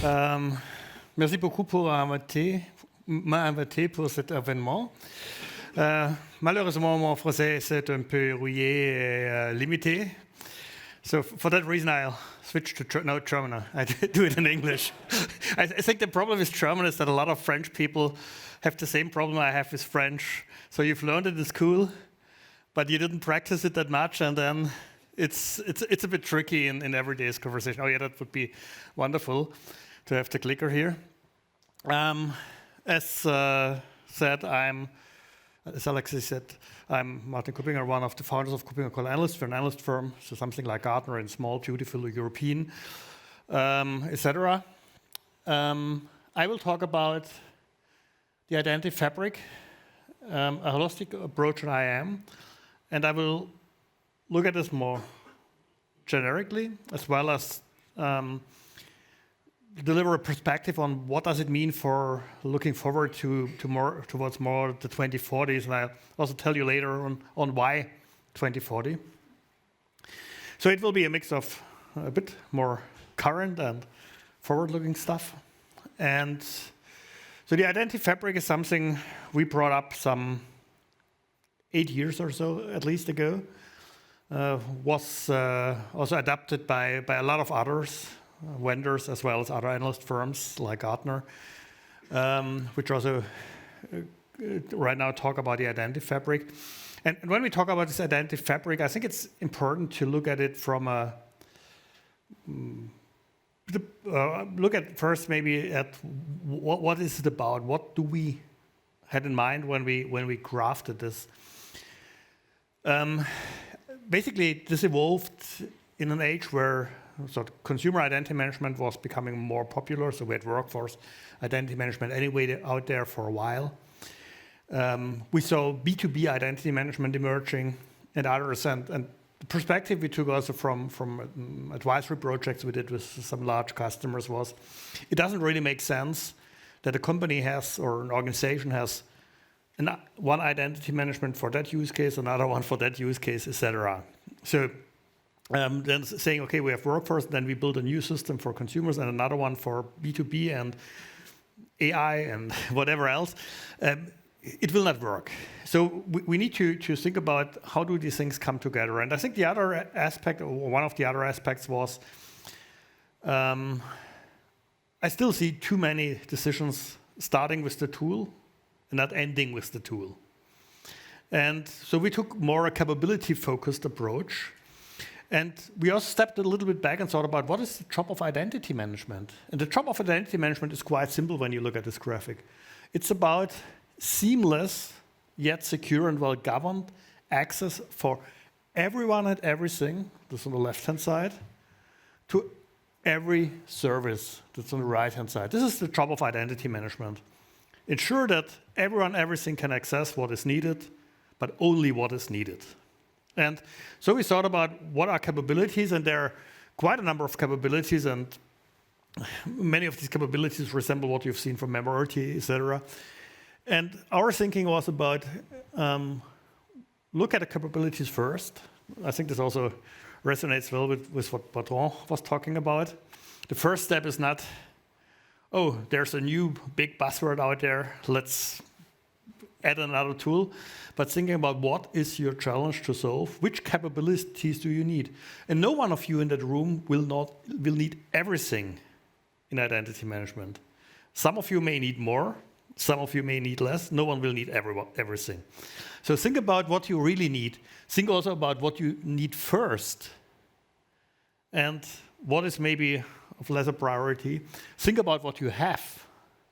Merci beaucoup pour m'inviter pour cet événement. Malheureusement, mon français c'est un peu rouillé et limité. So for that reason, I'll switch to German. I do it in English. I think the problem with German is that a lot of French people have the same problem I have with French. So you've learned it in school, but you didn't practice it that much, and then it's a bit tricky in everyday's conversation. Oh yeah, that would be wonderful to have the clicker here. As said, as Alexis said, I'm Martin Kuppinger, one of the founders of Kuppinger Call Analyst. We're an analyst firm, so something like Gartner and small, beautiful European, etc. I will talk about the identity fabric, a holistic approach in IAM, and I will look at this more generically, as well as deliver a perspective on what does it mean for looking forward towards more the 2040s, and I'll also tell you later on why 2040. So it will be a mix of a bit more current and forward-looking stuff. And so the identity fabric is something we brought up some 8 years or so, at least ago. Was also adapted by a lot of others, vendors, as well as other analyst firms like Gartner, which also right now talk about the identity fabric. And when we talk about this identity fabric, I think it's important to look at it from look at first maybe at what is it about? What do we had in mind when we crafted this? Basically, this evolved in an age where consumer identity management was becoming more popular, so we had workforce identity management anyway out there for a while. We saw B2B identity management emerging and others, and the perspective we took also from advisory projects we did with some large customers was, it doesn't really make sense that a company has, or an organization has, one identity management for that use case, another one for that use case, etc. So then saying, okay, we have workforce, then we build a new system for consumers and another one for B2B and AI and whatever else, it will not work. So we need to think about how do these things come together. And I think the other aspect, or one of the other aspects was, I still see too many decisions starting with the tool and not ending with the tool. And so we took more a capability-focused approach. And we also stepped a little bit back and thought about what is the job of identity management. And the job of identity management is quite simple when you look at this graphic. It's about seamless, yet secure and well-governed access for everyone and everything, that's on the left-hand side, to every service that's on the right-hand side. This is the job of identity management. Ensure that everyone, everything can access what is needed, but only what is needed. And so we thought about what are capabilities, and there are quite a number of capabilities, and many of these capabilities resemble what you've seen from Memority, etc. And our thinking was about look at the capabilities first. I think this also resonates well with what Patron was talking about. The first step is not, oh, there's a new big buzzword out there, let's add another tool, but thinking about what is your challenge to solve, which capabilities do you need? And no one of you in that room will need everything in identity management. Some of you may need more, some of you may need less, no one will need everything. So think about what you really need. Think also about what you need first, and what is maybe of lesser priority. Think about what you have.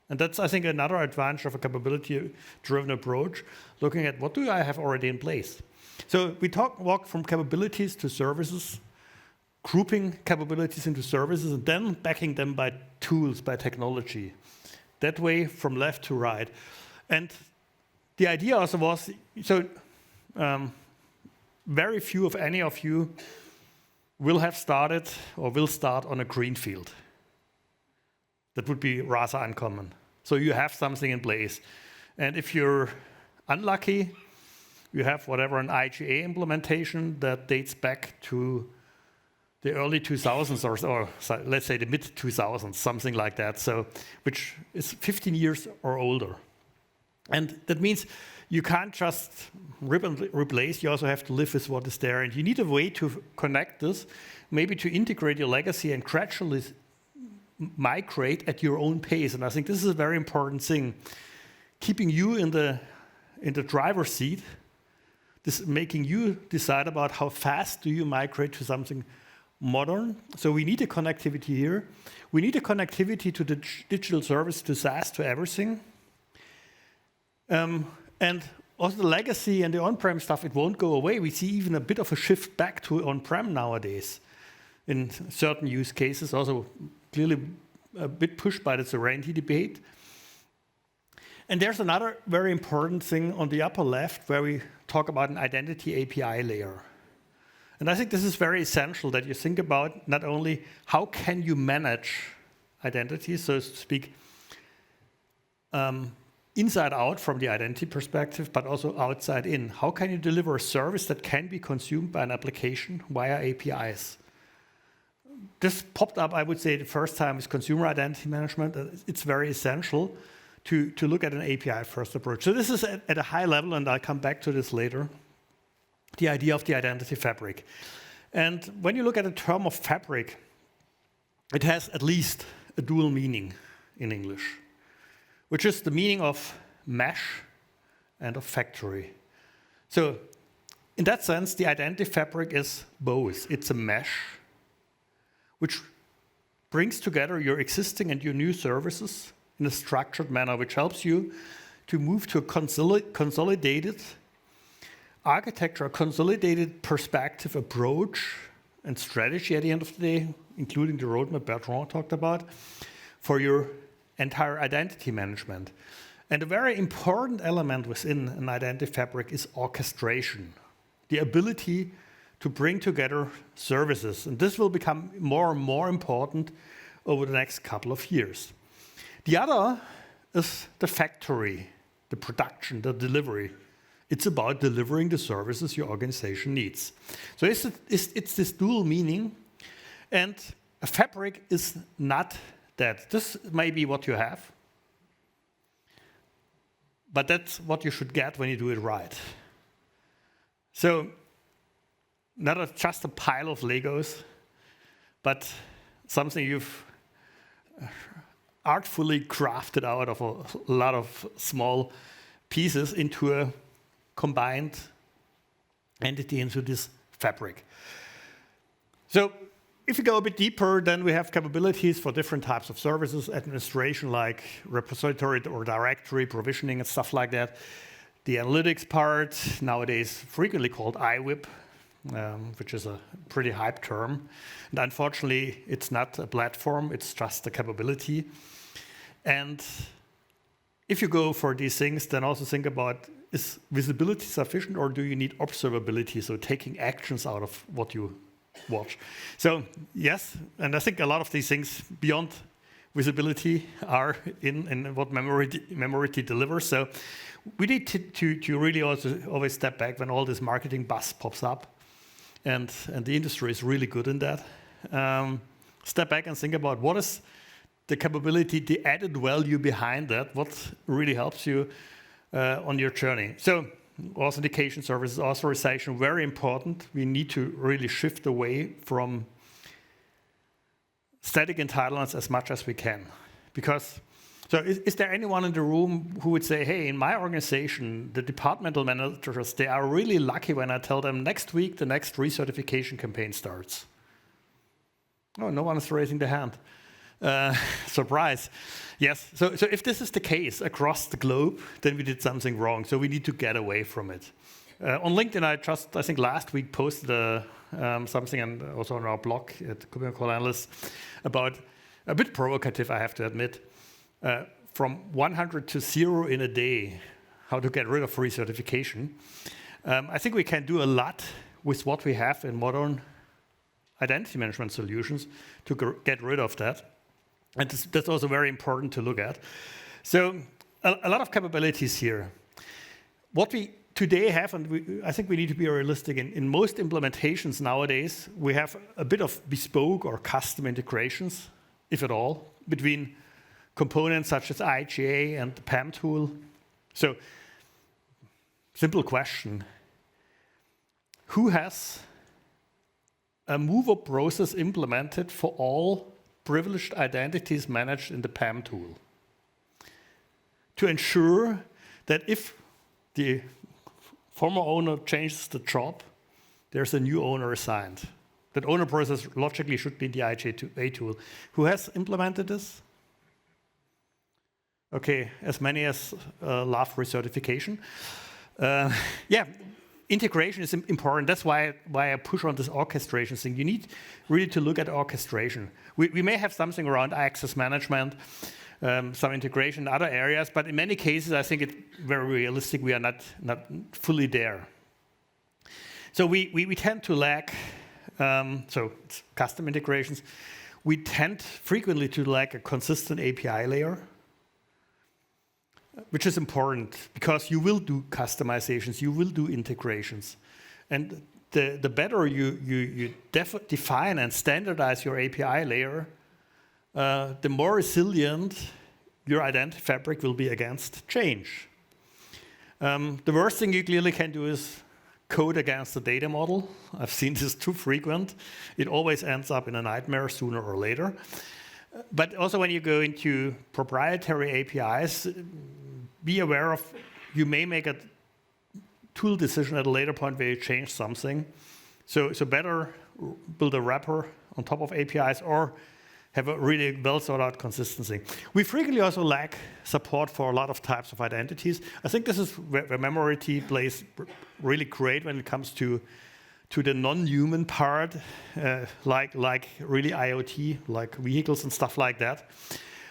And that's, I think, another advantage of a capability-driven approach, looking at what do I have already in place. So we walk from capabilities to services, grouping capabilities into services, and then backing them by tools, by technology. That way, from left to right. And the idea also was, so very few of any of you will have started or will start on a greenfield. That would be rather uncommon. So you have something in place. And if you're unlucky, you have whatever an IGA implementation that dates back to the early 2000s or so, let's say the mid 2000s, something like that. So, which is 15 years or older. And that means you can't just rip and replace, you also have to live with what is there. And you need a way to connect this, maybe to integrate your legacy and gradually migrate at your own pace. And I think this is a very important thing. Keeping you in the driver's seat, this making you decide about how fast do you migrate to something modern. So we need a connectivity here. We need a connectivity to the digital service, to SaaS, to everything. And also the legacy and the on-prem stuff, it won't go away. We see even a bit of a shift back to on-prem nowadays in certain use cases, also clearly a bit pushed by the sovereignty debate. And there's another very important thing on the upper left where we talk about an identity API layer. And I think this is very essential that you think about not only how can you manage identity, so to speak, inside out from the identity perspective, but also outside in. How can you deliver a service that can be consumed by an application via APIs? This popped up, I would say, the first time is consumer identity management. It's very essential to look at an API-first approach. So this is at a high level, and I'll come back to this later, the idea of the identity fabric. And when you look at the term of fabric, it has at least a dual meaning in English, which is the meaning of mesh and of factory. So in that sense, the identity fabric is both. It's a mesh, which brings together your existing and your new services in a structured manner, which helps you to move to a consolidated architecture, a consolidated perspective, approach, and strategy at the end of the day, including the roadmap Bertrand talked about, for your entire identity management. And a very important element within an identity fabric is orchestration, the ability to bring together services. And this will become more and more important over the next couple of years. The other is the factory, the production, the delivery. It's about delivering the services your organization needs. So it's this dual meaning, and a fabric is not that. This may be what you have, but that's what you should get when you do it right. So not just a pile of Legos, but something you've artfully crafted out of a lot of small pieces into a combined entity, into this fabric. So if you go a bit deeper, then we have capabilities for different types of services, administration like repository or directory provisioning and stuff like that. The analytics part, nowadays frequently called IWIP, which is a pretty hype term. And unfortunately, it's not a platform, it's just a capability. And if you go for these things, then also think about, is visibility sufficient or do you need observability, so taking actions out of what you watch? So yes, and I think a lot of these things beyond visibility are in what memory delivers. So we need to really also always step back when all this marketing buzz pops up, and the industry is really good in that. Step back and think about what is the capability, the added value behind that, what really helps you on your journey. So authentication services, authorization, very important. We need to really shift away from static entitlements as much as we can. Because, so is there anyone in the room who would say, hey, in my organization, the departmental managers, they are really lucky when I tell them next week the next recertification campaign starts? Oh, no one is raising their hand. Surprise. Yes, so if this is the case across the globe, then we did something wrong. So we need to get away from it. On LinkedIn, I think last week posted something, and also on our blog at Call Analyst, about a bit provocative, I have to admit, from 100 to 0 in a day, how to get rid of recertification. I think we can do a lot with what we have in modern identity management solutions to get rid of that. And that's also very important to look at. So a lot of capabilities here. What we today I think we need to be realistic. In most implementations nowadays, we have a bit of bespoke or custom integrations, if at all, between components such as IGA and the PAM tool. So, simple question. Who has a move-up process implemented for all privileged identities managed in the PAM tool to ensure that if the former owner changes the job, there's a new owner assigned? That owner process logically should be in the IGA tool. Who has implemented this? Okay, as many as love recertification. Yeah, integration is important. That's why I push on this orchestration thing. You need really to look at orchestration. We may have something around access management, some integration in other areas, but in many cases, I think it's very realistic. We are not fully there. So we tend to lack, so it's custom integrations. We tend frequently to lack a consistent API layer, which is important because you will do customizations, you will do integrations. And the better you define and standardize your API layer, the more resilient your identity fabric will be against change. The worst thing you clearly can do is code against the data model. I've seen this too frequent. It always ends up in a nightmare sooner or later. But also when you go into proprietary APIs, be aware of, you may make a tool decision at a later point where you change something. So better build a wrapper on top of APIs or have a really well thought out consistency. We frequently also lack support for a lot of types of identities. I think this is where Memority plays really great when it comes to the non-human part, like really IoT, like vehicles and stuff like that,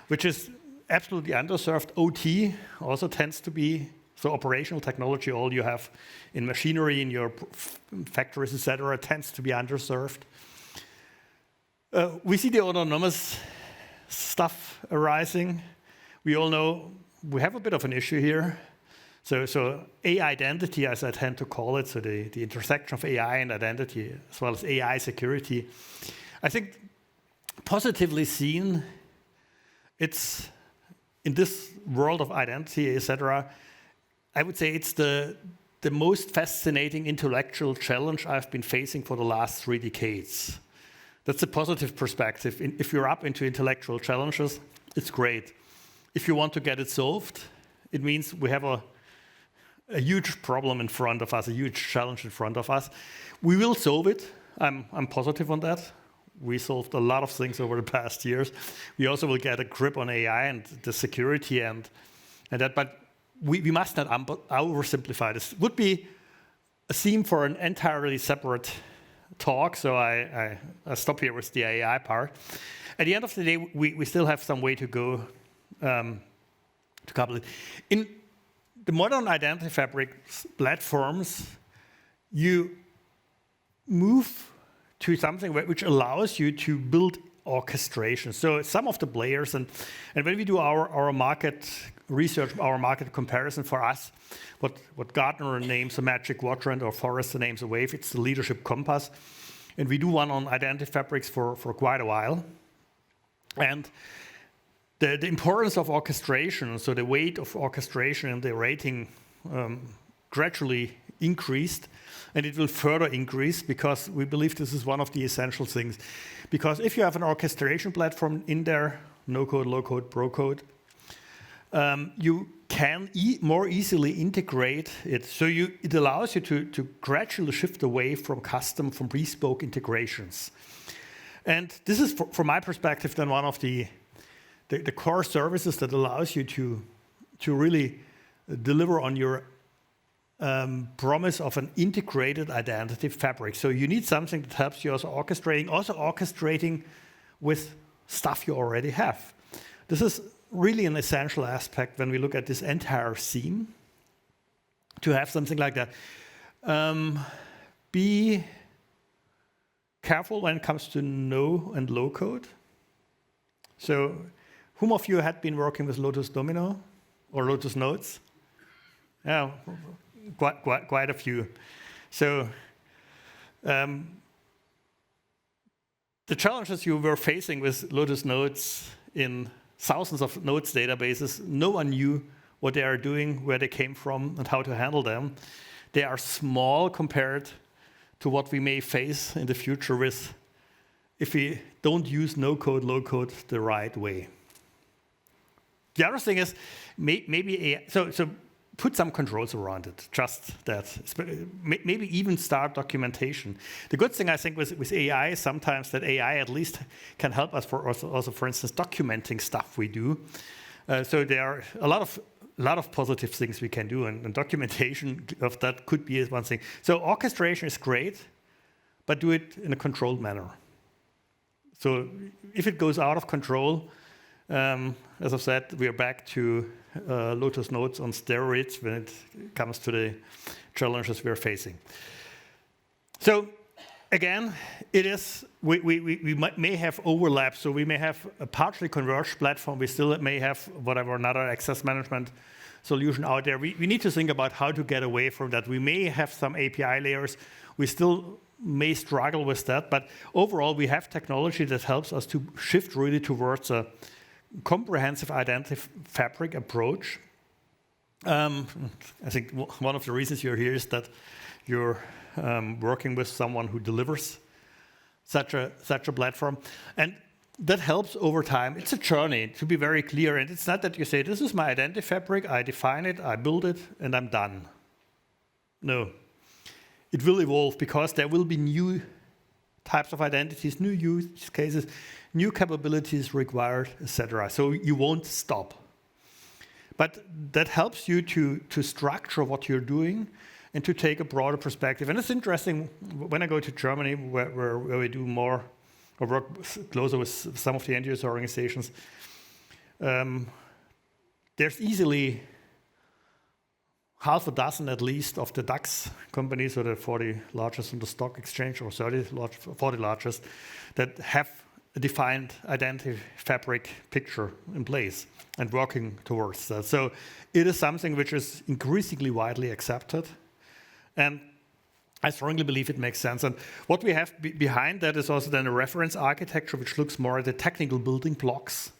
which is absolutely underserved. OT also tends to be, so operational technology, all you have in machinery, in your factories, etc., tends to be underserved. We see the autonomous stuff arising. We all know we have a bit of an issue here. So AI-identity, as I tend to call it, so the intersection of AI and identity, as well as AI security, I think positively seen, it's in this world of identity, etc., I would say it's the most fascinating intellectual challenge I've been facing for the last 3 decades. That's a positive perspective. If you're up into intellectual challenges, it's great. If you want to get it solved, it means we have a huge problem in front of us, a huge challenge in front of us. We will solve it. I'm positive on that. We solved a lot of things over the past years. We also will get a grip on AI and the security and that, but we must not oversimplify this. It would be a theme for an entirely separate talk, so I stop here with the AI part. At the end of the day, we still have some way to go to couple it. In the modern identity fabric platforms, you move to something which allows you to build orchestration. So some of the players, and when we do our market research, our market comparison for us, what Gartner names a magic quadrant or Forrester names a wave, it's the leadership compass. And we do one on identity fabrics for quite a while. And the importance of orchestration, so the weight of orchestration and the rating gradually increased, and it will further increase because we believe this is one of the essential things. Because if you have an orchestration platform in there, no code, low code, pro code, you can more easily integrate it. So it allows you to gradually shift away from custom, from bespoke integrations. And this is, from my perspective, then one of the core services that allows you to really deliver on your promise of an integrated identity fabric. So you need something that helps you also orchestrating with stuff you already have. This is really an essential aspect when we look at this entire theme, to have something like that. Be careful when it comes to no and low code. So whom of you had been working with Lotus Domino or Lotus Notes? Yeah, quite a few. So the challenges you were facing with Lotus Notes in thousands of nodes databases, no one knew what they are doing, where they came from, and how to handle them. They are small compared to what we may face in the future with if we don't use no-code, low-code the right way. The other thing is maybe so put some controls around it, just that. Maybe even start documentation. The good thing I think with AI is sometimes that AI at least can help us for also for instance, documenting stuff we do. So there are a lot of positive things we can do, and documentation of that could be one thing. So orchestration is great, but do it in a controlled manner. So if it goes out of control, as I said, we are back to Lotus Notes on steroids when it comes to the challenges we are facing. So again, it is we may have overlap. So we may have a partially converged platform. We still may have whatever another access management solution out there. We need to think about how to get away from that. We may have some API layers. We still may struggle with that, but overall we have technology that helps us to shift really towards a comprehensive identity fabric approach. I think one of the reasons you're here is that you're working with someone who delivers such a platform, and that helps over time. It's a journey, to be very clear, and it's not that you say, this is my identity fabric, I define it, I build it, and I'm done. No. It will evolve because there will be new types of identities, new use cases, new capabilities required, etc. So you won't stop. But that helps you to structure what you're doing and to take a broader perspective. And it's interesting, when I go to Germany, where we do more, or work closer with some of the end user organizations, there's easily half a dozen at least of the DAX companies, or the 40 largest on the stock exchange, or 40 largest, that have a defined identity fabric picture in place and working towards that. So it is something which is increasingly widely accepted, and I strongly believe it makes sense. And what we have behind that is also then a reference architecture which looks more at the technical building blocks.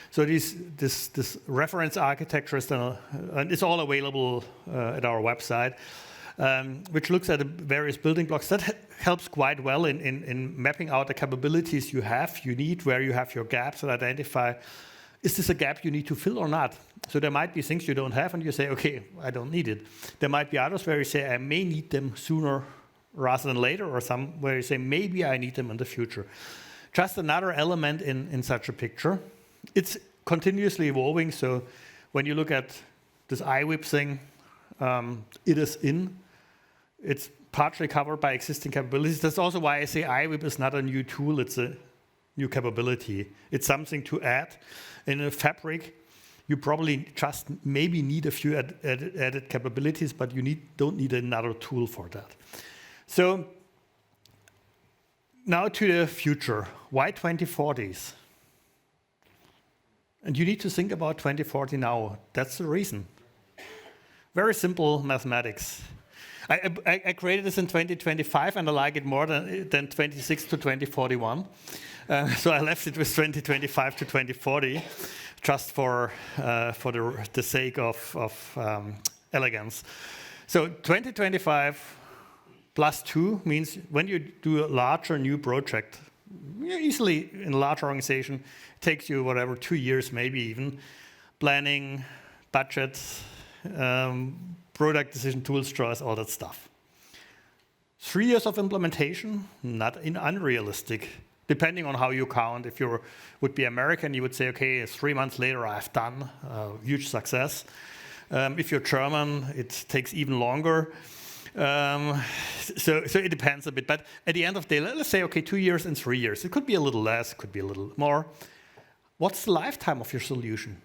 So this reference architecture is then, and it's all available at our website, which looks at the various building blocks. That helps quite well in mapping out the capabilities you need, where you have your gaps, and identify, is this a gap you need to fill or not? So there might be things you don't have, and you say, okay, I don't need it. There might be others where you say, I may need them sooner rather than later, or some where you say, maybe I need them in the future. Just another element in such a picture. It's continuously evolving, so when you look at this IWIP thing, it's partially covered by existing capabilities. That's also why I say IWIP is not a new tool, it's a new capability. It's something to add. In a fabric, you probably just maybe need a few added capabilities, but you don't need another tool for that. So now to the future. Why 2040s? And you need to think about 2040 now. That's the reason. Very simple mathematics. I created this in 2025, and I like it more than 26 to 2041. So I left it with 2025 to 2040, just for the sake of elegance. So 2025 plus 2 means when you do a larger new project, easily in a large organization, it takes you whatever 2 years, maybe even, planning, budget, product decision tools, choice, all that stuff. 3 years of implementation, not unrealistic, depending on how you count. If you would be American, you would say, okay, 3 months later, I've done huge success. If you're German, it takes even longer. So it depends a bit, but at the end of the day, let's say, okay, 2 years and 3 years. It could be a little less, it could be a little more. What's the lifetime of your solution?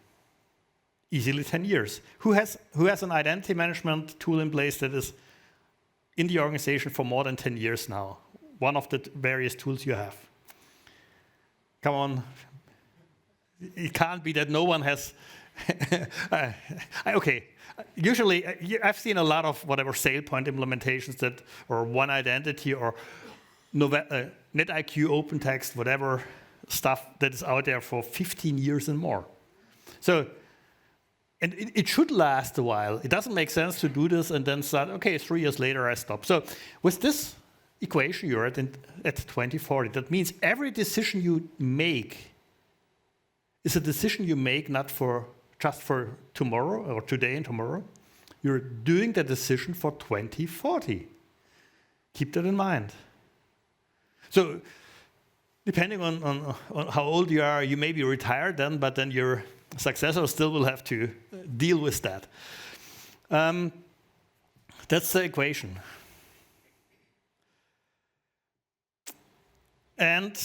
Easily 10 years. Who has an identity management tool in place that is in the organization for more than 10 years now? One of the various tools you have. Come on. It can't be that no one has Okay. Usually, I've seen a lot of whatever SailPoint implementations that, or One Identity, or NetIQ, OpenText, whatever stuff that is out there for 15 years and more. So, and it should last a while. It doesn't make sense to do this and then start, okay, 3 years later I stop. So with this equation, you're at 2040. That means every decision you make is a decision you make not for just for tomorrow or today and tomorrow. You're doing the decision for 2040. Keep that in mind. So depending on how old you are, you may be retired then, but then your successor still will have to deal with that. That's the equation. And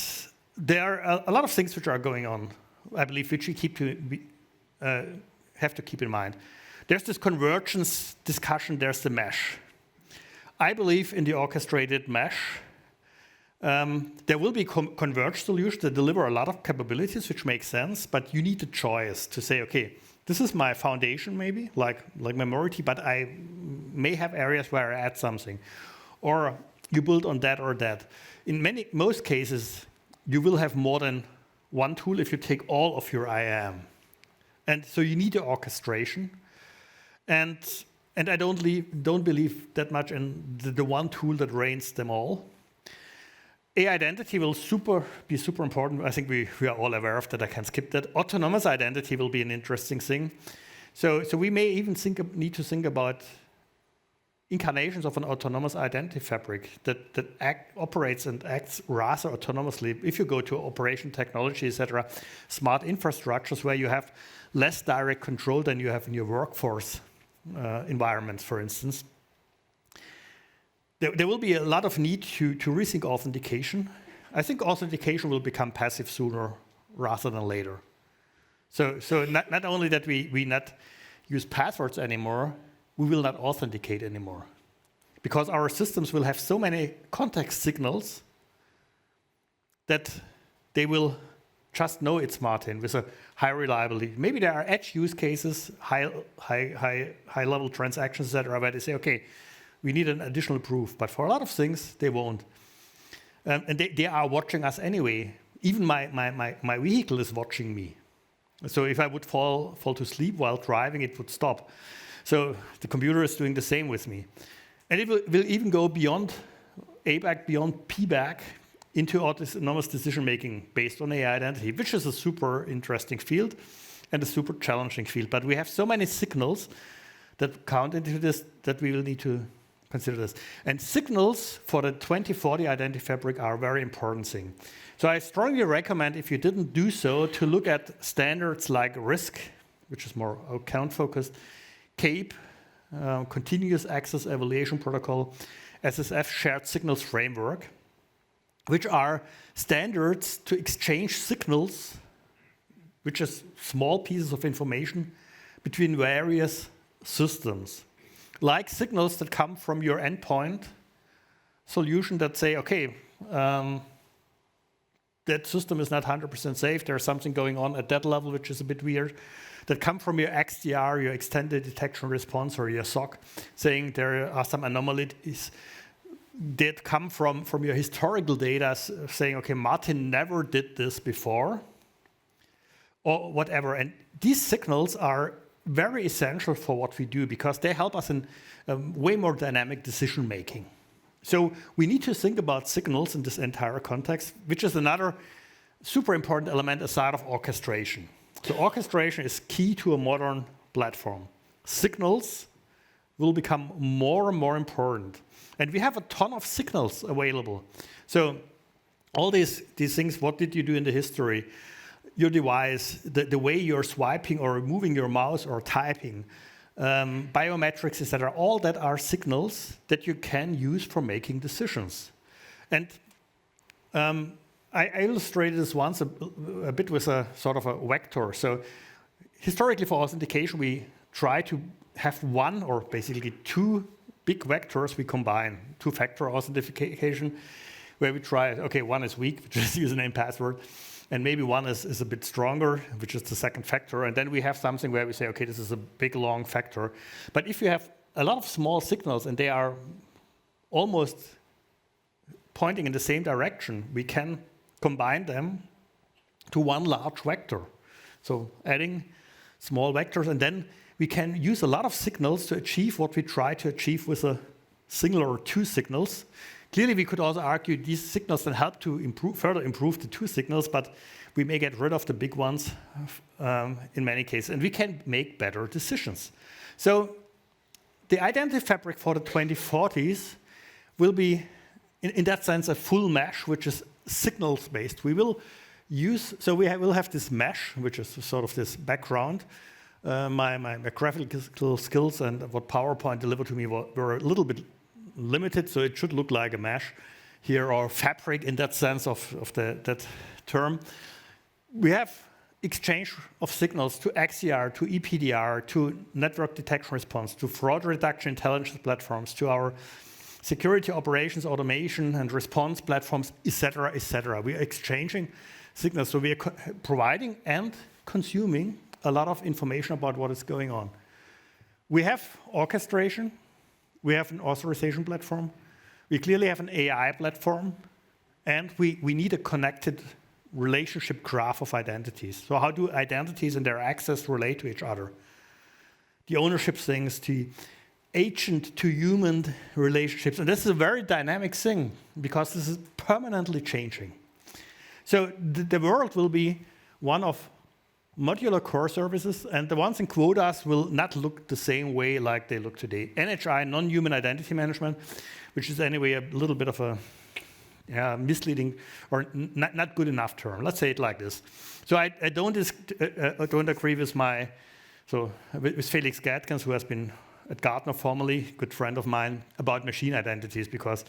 there are a lot of things which are going on, I believe, which we have to keep in mind. There's this convergence discussion, there's the mesh. I believe in the orchestrated mesh. There will be converged solutions that deliver a lot of capabilities, which make sense, but you need a choice to say, okay, this is my foundation maybe, like Memority, but I may have areas where I add something. Or you build on that or that. In most cases, you will have more than one tool if you take all of your IAM. And so you need the orchestration. And I don't believe that much in the one tool that reigns them all. Identity will be super important. I think we are all aware of that. I can skip that. Autonomous identity will be an interesting thing. So we may even need to think about incarnations of an autonomous identity fabric that operates and acts rather autonomously. If you go to operation technology, etc., smart infrastructures where you have less direct control than you have in your workforce environments, for instance. There will be a lot of need to rethink authentication. I think authentication will become passive sooner rather than later. So not only that we not use passwords anymore, we will not authenticate anymore. Because our systems will have so many context signals that they will just know it's Martin with a high reliability. Maybe there are edge use cases, high level transactions, etc., where they say, okay, we need an additional proof. But for a lot of things, they won't. And they are watching us anyway. Even my vehicle is watching me. So if I would fall to sleep while driving, it would stop. So the computer is doing the same with me. And it will even go beyond ABAC, beyond PBAC, into autonomous decision-making based on AI identity, which is a super interesting field and a super challenging field. But we have so many signals that count into this that we will need to consider this. And signals for the 2040 identity fabric are a very important thing. So I strongly recommend, if you didn't do so, to look at standards like RISC, which is more account-focused, CAPE, Continuous Access Evaluation Protocol, SSF Shared Signals Framework, which are standards to exchange signals, which is small pieces of information between various systems. Like signals that come from your endpoint solution that say, okay, that system is not 100% safe, there's something going on at that level which is a bit weird, that come from your XDR, your extended detection response, or your SOC, saying there are some anomalies that come from your historical data, saying, okay, Martin never did this before, or whatever. And these signals are very essential for what we do because they help us in way more dynamic decision making. So we need to think about signals in this entire context, which is another super important element aside of orchestration. So orchestration is key to a modern platform. Signals will become more and more important. And we have a ton of signals available. So all these things, what did you do in the history? Your device, the way you're swiping or moving your mouse or typing, biometrics, etc. All that are signals that you can use for making decisions. And I illustrated this once a bit with a sort of a vector. So historically for authentication, we try to have one or basically two big vectors we combine. Two-factor authentication, where we try, okay, one is weak, which is username, password. and maybe one is a bit stronger, which is the second factor, and then we have something where we say, okay, this is a big, long factor. But if you have a lot of small signals and they are almost pointing in the same direction, we can combine them to one large vector. So adding small vectors, and then we can use a lot of signals to achieve what we try to achieve with a single or two signals. Clearly, we could also argue these signals then help to further improve the two signals, but we may get rid of the big ones in many cases, and we can make better decisions. So the identity fabric for the 2040s will be, in that sense, a full mesh, which is signals-based. We will will have this mesh, which is sort of this background. My graphical skills and what PowerPoint delivered to me were a little bit limited, so it should look like a mesh here, or fabric in that sense of that term. We have exchange of signals to XDR, to EPDR, to network detection response, to fraud reduction intelligence platforms, to our security operations, automation, and response platforms, etc., etc. We are exchanging signals, so we are providing and consuming a lot of information about what is going on. We have orchestration, we have an authorization platform, we clearly have an AI platform, and we need a connected relationship graph of identities. So how do identities and their access relate to each other? The ownership things, the agent to human relationships, and this is a very dynamic thing because this is permanently changing. So the world will be one of modular core services, and the ones in quotas will not look the same way like they look today. NHI, non-human identity management, which is anyway a little bit of a misleading or not good enough term. Let's say it like this. So I don't agree with with Felix Gatkins, who has been at Gartner formerly, good friend of mine, about machine identities, because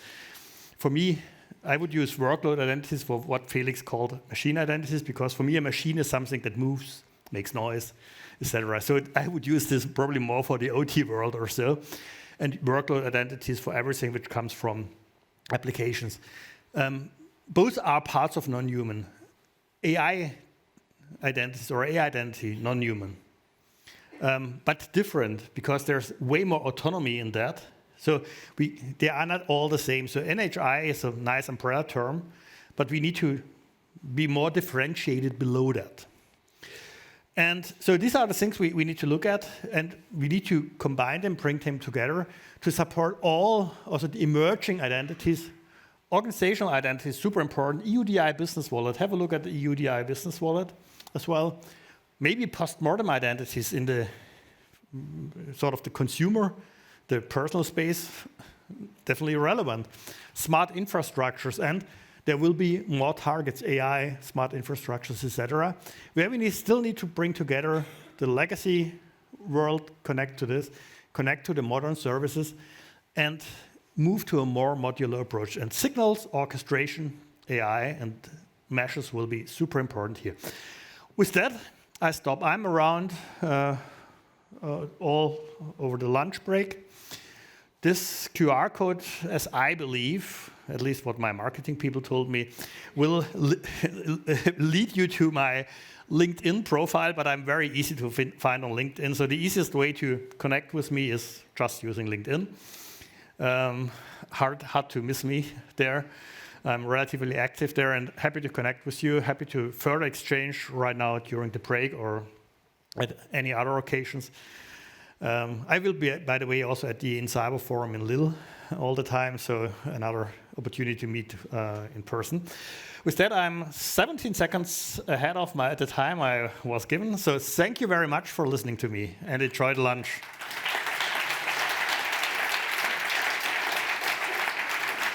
for me, I would use workload identities for what Felix called machine identities, because for me, a machine is something that moves, makes noise, etc. So I would use this probably more for the OT world or so, and workload identities for everything which comes from applications. Both are parts of non-human. AI identities or AI identity, non-human, but different because there's way more autonomy in that. So they are not all the same. So NHI is a nice umbrella term, but we need to be more differentiated below that. And so these are the things we need to look at, and we need to combine them, bring them together to support all also the emerging identities. Organizational identity is super important. EUDI Business Wallet, have a look at the EUDI Business Wallet as well. Maybe post-mortem identities in the sort of the consumer, the personal space, definitely relevant. Smart infrastructures, and there will be more targets, AI, smart infrastructures, etc. Where we still need to bring together the legacy world, connect to this, connect to the modern services, and move to a more modular approach. And signals, orchestration, AI, and meshes will be super important here. With that, I stop. I'm around all over the lunch break. This QR code, as I believe, at least what my marketing people told me, will lead you to my LinkedIn profile, but I'm very easy to find on LinkedIn. So the easiest way to connect with me is just using LinkedIn. Hard to miss me there. I'm relatively active there and happy to connect with you, happy to further exchange right now during the break or at any other occasions. I will be, by the way, also at the InCyber Forum in Lille all the time, so another opportunity to meet in person. With that, I'm 17 seconds ahead of the time I was given, so thank you very much for listening to me, and enjoy the lunch.